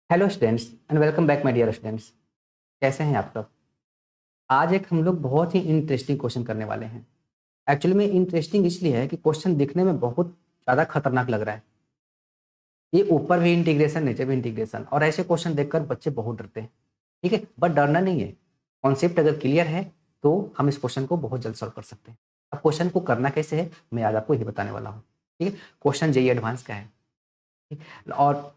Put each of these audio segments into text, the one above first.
Hello students and welcome back my dear students. कैसे हैं आप सब। आज एक हम लोग बहुत ही इंटरेस्टिंग क्वेश्चन करने वाले हैं। एक्चुअली में इंटरेस्टिंग इसलिए है कि क्वेश्चन दिखने में बहुत ज़्यादा खतरनाक लग रहा है। ये ऊपर भी इंटीग्रेशन नीचे भी इंटीग्रेशन और ऐसे क्वेश्चन देखकर बच्चे बहुत डरते हैं। ठीक है, बट डरना नहीं है। कॉन्सेप्ट अगर क्लियर है तो हम इस क्वेश्चन को बहुत जल्द सॉल्व कर सकते हैं। अब क्वेश्चन को करना कैसे है मैं आज आपको यही बताने वाला हूँ। ठीक है, क्वेश्चन जेईई एडवांस का है। ठीक है? और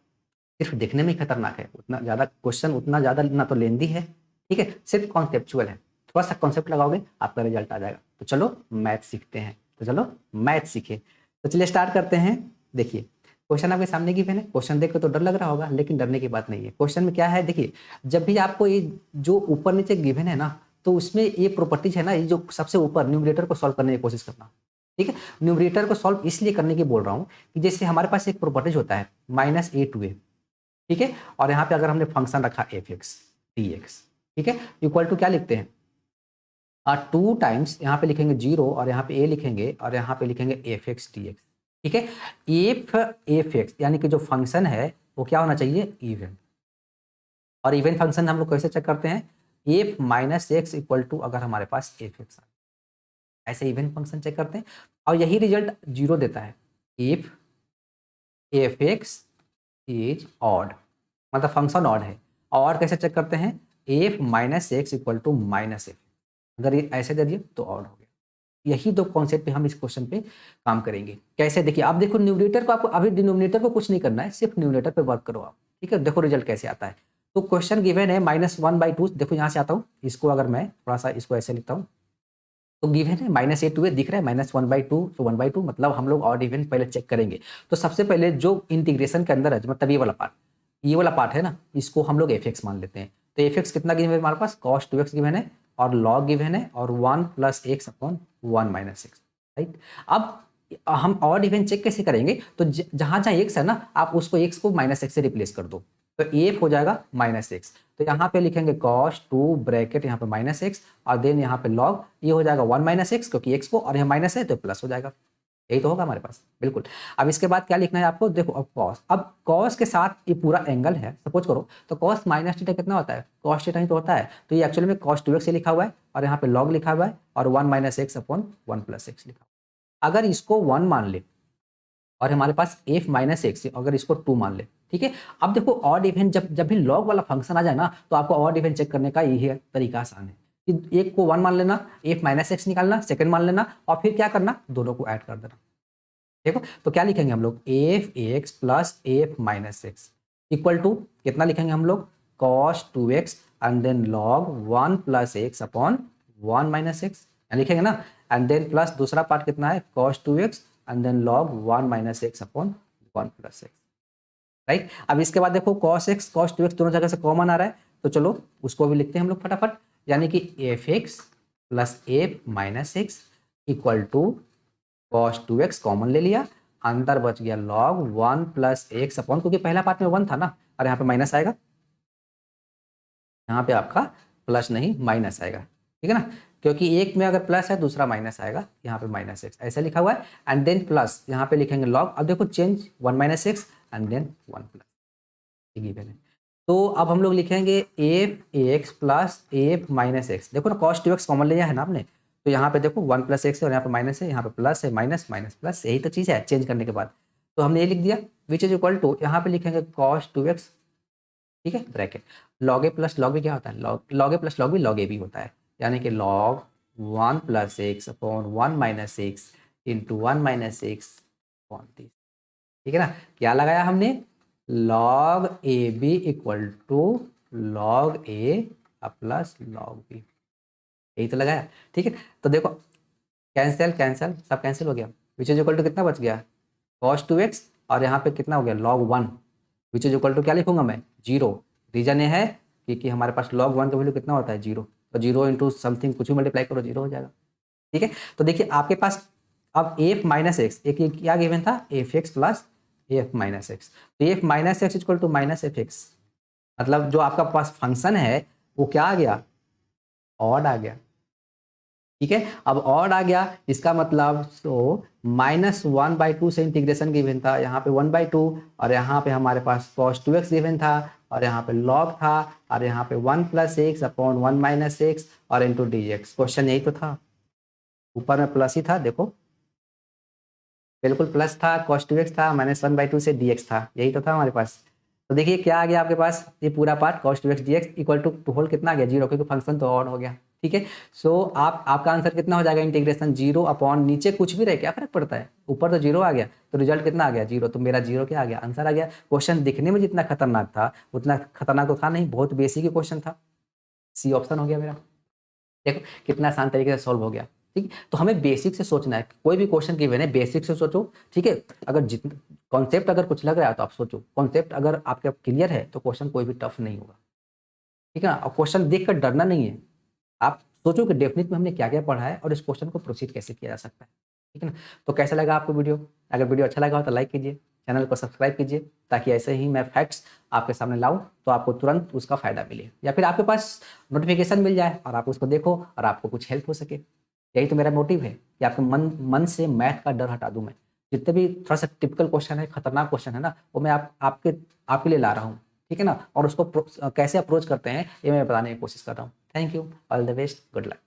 सिर्फ देखने में ही खतरनाक है, उतना ज़्यादा क्वेश्चन उतना ज़्यादा ना तो लेंदी है। ठीक है, सिर्फ कॉन्सेप्चुअल है। थोड़ा सा कॉन्सेप्ट लगाओगे आपका रिजल्ट आ जाएगा। तो चलो मैथ सीखते हैं। तो चलो मैथ सीखे। तो चलिए स्टार्ट करते हैं। देखिए क्वेश्चन आपके सामने गिवन है। क्वेश्चन देख के तो डर लग रहा होगा, लेकिन डरने की बात नहीं है। क्वेश्चन में क्या है देखिए, जब भी आपको ये जो ऊपर नीचे गिवन है ना, तो उसमें ये प्रॉपर्टीज है ना, ये जो सबसे ऊपर न्यूमरेटर को सॉल्व करने की कोशिश करना। ठीक है, न्यूमरेटर को सॉल्व इसलिए करने की बोल रहा हूँ कि जैसे हमारे पास एक प्रॉपर्टीज होता है -a to a। ठीक है, और यहाँ पे अगर हमने फंक्शन रखा एफ एक्स डी एक्स, ठीक है, इक्वल टू क्या लिखते हैं, 2 टाइम्स यहाँ पे लिखेंगे 0 और यहाँ पे ए लिखेंगे और यहाँ पे लिखेंगे एफ एक्स डी एक्स। ठीक है, एफ एक्स यानी कि जो फंक्शन है वो क्या होना चाहिए, इवन। और इवन फंक्शन हम लोग कैसे चेक करते हैं, f minus x equal to अगर हमारे पास एफ एक्स, ऐसे इवन फंक्शन चेक करते हैं और यही रिजल्ट 0 देता है। If f x is odd, मतलब फंक्शन ऑड है। और कैसे चेक करते हैं, f minus x equal to minus f. अगर ये ऐसे दे दिए तो ऑड हो गया। यही दो कॉन्सेप्ट पे हम इस क्वेश्चन पे काम करेंगे। कैसे देखिए, आप देखो न्यूमरेटर को, आपको अभी डिनोमिनेटर को कुछ नहीं करना है, सिर्फ न्यूमरेटर पे वर्क करो आप। ठीक है, देखो रिजल्ट कैसे आता है। तो क्वेश्चन गिवन है -1/2। देखो यहाँ से आता हूँ, इसको अगर मैं थोड़ा सा इसको ऐसे लिखता हूँ, तो गिवन है -a to a दिख रहा है, -1/2 तो 1/2, मतलब हम लोग ऑड इवन पहले चेक करेंगे। तो सबसे पहले जो इंटीग्रेशन के अंदर है, मतलब ये वाला पार्ट है ना, इसको हम लोग एफ एक्स मान लेते हैं। तो एफ एक्स कितना गिवन है हमारे पास, cos 2x गिवन है और log गिवन है और 1 + x अपॉन 1 - x। राइट, अब हम ऑड इवन चेक कैसे करेंगे, तो जहां जहां x है ना, आप उसको x को -x से रिप्लेस कर दो, तो एफ हो जाएगा -x। तो यहाँ पे लिखेंगे cos 2 ब्रैकेट यहाँ पे -x और देन यहाँ पे log, ये हो जाएगा 1 - x, क्योंकि x को और यहाँ माइनस है तो प्लस हो जाएगा। यही तो होगा हमारे पास, बिल्कुल। अब इसके बाद क्या लिखना है आपको, देखो अब cos के साथ ये पूरा एंगल है, सपोज करो, तो cos माइनस थीटा कितना होता है, cos थीटा ही तो होता है। तो ये एक्चुअली में cos 2x से लिखा हुआ है और यहाँ पे log लिखा हुआ है और 1 - x अपॉन 1 + x लिखा हुआ है। अगर इसको 1 मान ले और हमारे पास f माइनस एक्स, अगर इसको 2 मान ले, ठीक है। अब देखो ऑड इवन जब जब भी लॉग वाला फंक्शन आ जाए ना, तो आपको ऑड इवन चेक करने का यही तरीका आसान है कि एक को 1 मान लेना, f माइनस एक्स निकालना, सेकंड मान लेना और फिर क्या करना, दोनों को ऐड कर देना। देखो तो क्या लिखेंगे हम लोग, f x plus F minus x equal to कितना लिखेंगे हम लोग, cos 2x and then log 1 + x upon 1 - x लिखेंगे ना, एंड देन प्लस दूसरा पार्ट कितना है, cos 2x and then log 1 - x upon 1 + x। Right, अब इसके बाद देखो cos x cos 2x दोनों जगह से कॉमन आ रहा है, तो चलो उसको भी लिखते हैं हम लोग फटाफट, यानी कि f x plus F minus x equal to cos 2x common ले लिया, अंदर बच गया log 1 + x अपॉन, क्योंकि पहला पार्ट में 1 था ना और यहाँ पे माइनस आएगा, यहाँ पे आपका प्लस नहीं माइनस आएगा। ठीक है ना, क्योंकि एक में अगर प्लस है दूसरा माइनस आएगा, यहाँ पे -x ऐसा लिखा हुआ है एंड देन प्लस यहाँ पे लिखेंगे log। अब देखो change 1 - x and then 1 +, given है। तो अब हम लोग लिखेंगे f x plus F minus x. देखो ना cos 2x कॉमन लिया है ना आपने, तो यहाँ पे देखो 1 + x है और यहाँ पे माइनस है, यहाँ पे प्लस है, माइनस माइनस प्लस, यही तो चीज़ है चेंज करने के बाद। तो हमने ये लिख दिया विच इज इक्वल टू, यहाँ पे लिखेंगे cos 2x, ठीक है, bracket log a plus log b क्या होता है, log a plus log b log a भी होता है, यानी कि log 1 + x upon 1 - x into 1 - x upon 30। ठीक है ना, क्या लगाया हमने, log a b equal to log a plus log b, यही तो लगाया। ठीक है, तो देखो कैंसिल कैंसिल सब कैंसिल हो गया, विच इज इक्वल टू कितना बच गया, cos 2x और यहाँ पे कितना हो गया log 1, which is equal to क्या लिखूंगा मैं, 0। रीजन ये है कि हमारे पास log 1 का वैल्यू कितना होता है, 0। तो 0 इंटू समथिंग कुछ भी मल्टीप्लाई करो 0 हो जाएगा। ठीक है, तो देखिए आपके पास अब एफ माइनस एक्स, एक क्या गिवन था, F x plus F minus X, तो F minus x equal to minus F X, मतलब जो आपका पास फंक्शन है वो क्या आ गया, ऑड आ गया। ठीक है, अब ऑड आ गया, इसका मतलब तो -1/2 से इंटीग्रेशन गिवन था, यहाँ पे 1/2 और यहाँ पे हमारे पास cos 2x गिवन था और यहाँ पे log था और यहाँ पे 1 + x अपॉन 1 - x और इंटू dx। क्वेश्चन यही तो था, ऊपर में प्लस ही था, देखो बिल्कुल प्लस था, cos 2x था, -1/2 से dx था, यही तो था हमारे पास। तो देखिए क्या आ गया आपके पास, ये पूरा part cos 2x dx equal to whole कितना आ गया 0, क्योंकि फंक्शन तो ऑड हो गया। ठीक है, सो आपका आंसर कितना हो जाएगा, इंटीग्रेशन 0 अपॉन नीचे कुछ भी रहे क्या फर्क पड़ता है, ऊपर तो 0 आ गया तो रिजल्ट कितना आ गया 0, तो मेरा 0 क्या आ गया, आंसर आ गया। क्वेश्चन दिखने में जितना खतरनाक था उतना खतरनाक तो था नहीं, बहुत बेसिक ही क्वेश्चन था, सी ऑप्शन हो गया मेरा। देखो कितना आसान तरीके से सॉल्व हो गया। ठीक, तो हमें बेसिक से सोचना है, कोई भी क्वेश्चन गिवन है बेसिक से सोचो। ठीक है, अगर जितना कॉन्सेप्ट अगर कुछ लग रहा है तो आप सोचो, कॉन्सेप्ट अगर आपके क्लियर है तो क्वेश्चन कोई भी टफ नहीं होगा। ठीक है ना, और क्वेश्चन देख कर डरना नहीं है, आप सोचो कि डेफिनेट में हमने क्या क्या पढ़ा है और इस क्वेश्चन को प्रोसीड कैसे किया जा सकता है। ठीक है ना, तो कैसा लगा आपको वीडियो, अगर वीडियो अच्छा लगा हो तो लाइक कीजिए, चैनल को सब्सक्राइब कीजिए, ताकि ऐसे ही मैं फैक्ट्स आपके सामने लाऊं तो आपको तुरंत उसका फायदा मिले, या फिर आपके पास नोटिफिकेशन मिल जाए और आप उसको देखो और आपको कुछ हेल्प हो सके। यही तो मेरा मोटिव है कि आपके मन मन से मैथ का डर हटा दूं मैं। जितने भी थोड़ा सा टिपिकल क्वेश्चन है, खतरनाक क्वेश्चन है ना, वो मैं आपके लिए ला रहा हूँ। ठीक है ना, और उसको कैसे अप्रोच करते हैं ये मैं बताने की कोशिश कर रहा हूँ। Thank you, all the best, good luck.